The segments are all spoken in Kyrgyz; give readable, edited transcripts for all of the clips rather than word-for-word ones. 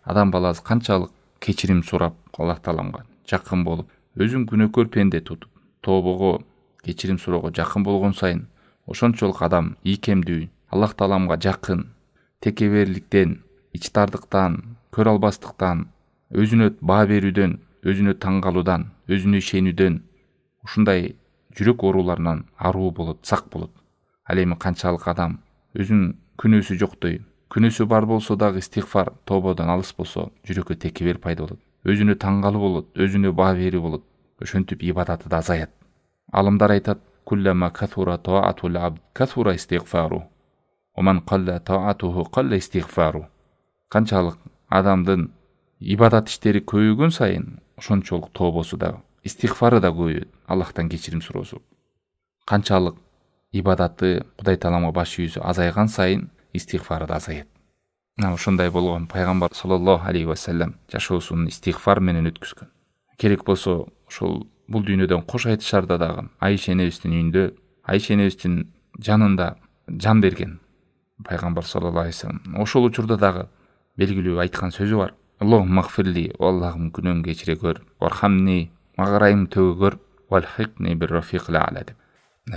адам баласы канчалык кечирим сурап Аллах Тааламга жакын болуп, өзүн күнөөкөр пенде тутуп, тобого, кечирим суроого жакын болгон сайын ошончолук адам ийкемдүү, Аллах Тааламга жакын, текеберликтен, ичтардыктан, көрө албастыктан, өзүнө баа берүүдөн, өзүнө таң калуудан, өзүнө ишенүүдөн, ушундай жүрөк ооруларынан аруу болот, сак болот. Ал эми канчалык адам өзүнүн күнөөсү жоктой, күнөөсү бар болсо дагы истигфар, тободон алыс болсо, жүрөккө текебер пайда болот. Өзүнө таң калуу болот, өзүнө баа берүү болот. Ошентип ибадаты да азаят. Алымдар айтат: "Куллама касура таатул абд касура истигфару. Оман қалла таатуху қалла истигфару." Канчалык адамдын ибадат иштери көбөйгөн сайын, ошончолук тобосу да, истигфары да көбөйөт, Аллахтан кечирим суроосу. Канчалык ибадаты Кудай Тааламга баш ийүүсү азайган сайын, истигфары да азаят. Ошондой болгон пайгамбар саллаллаху алейхи ва саллям жашоосун истигфар менен өткүзгөн. Керек болсо ошол бул дүйнөдөн кош айтышарда дагы Айша энебиздин үйүндө, Айша энебиздин жанында жан берген пайгамбар саллаллаху алейхи ва саллям ошол учурда дагы белгилүү айткан сөзү бар: "Аллахумма гфирли, Аллахым күнөөмдү кечире көр, вархамни, мага төгө көр, валхикни бир рафиқил а'ла" деп.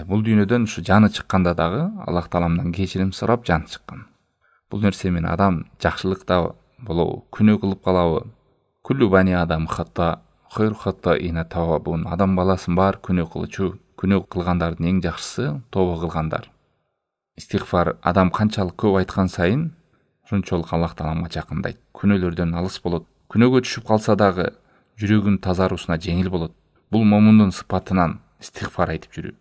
Бул дүйнөдөн ушу жаны чыкканда дагы Аллах Тааламдан кечирим сурап жаны чыккан. Бул нерсе менен адам жакшылык да болобу, күнөө кылып калабы? Куллу бани адам хата, хайр хатаина тавабун. Адам баласын бар күнөө кылчу, күнөө кылгандардын эң жакшысы тобо кылгандар. Истигфар адам канчалык көп айткан сайын, ошончолук Аллах Тааламга жакындайт, күнөөлөрдөн алыс болот. Күнөөгө түшүп калса дагы жүрөгүнүн тазаруусуна жеңил болот. Бул момундун сыпатынан истигфар айтып жүрүү.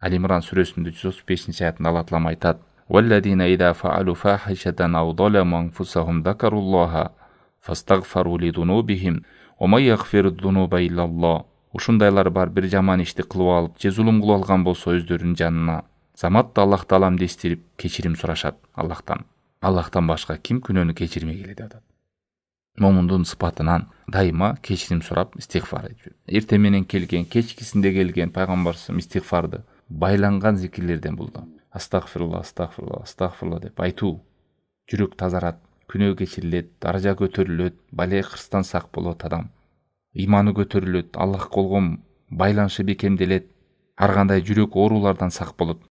Ал-Имран сүрөсүнүн 135-аятында Аллах Таалам айтат: "Валладина ида фаалу фахишатан ау залама анфусахум закаруллаха фастагфару лидунубихим ва май ягфиру дунуба иллаллах." Ушундайлар бар, бир жаман ишти кылып алып, же зулум кылып алган болсо өздөрүнүн жанына заматта Аллах Тааламды эстирип кечирим сурашат Аллахтан. Аллахтан башка ким күнөөнү кечирмей келет атат. Момундун сыпатынан дайыма кечирим сурап истигфар айтып. Эртең менен келген, кечкисинде келген пайгамбарыбыз истигфарды байланган зикирлерден бул да. Астагфирулла, астагфирулла, астагфирулла деп айтуу жүрөк тазарат, күнөө кечирилет, даража көтөрүлөт, бале кырстан сак болот адам. Иманы көтөрүлөт, Аллахка болгон байланышы бекемделет, ар кандай жүрөк оорулардан сак болот.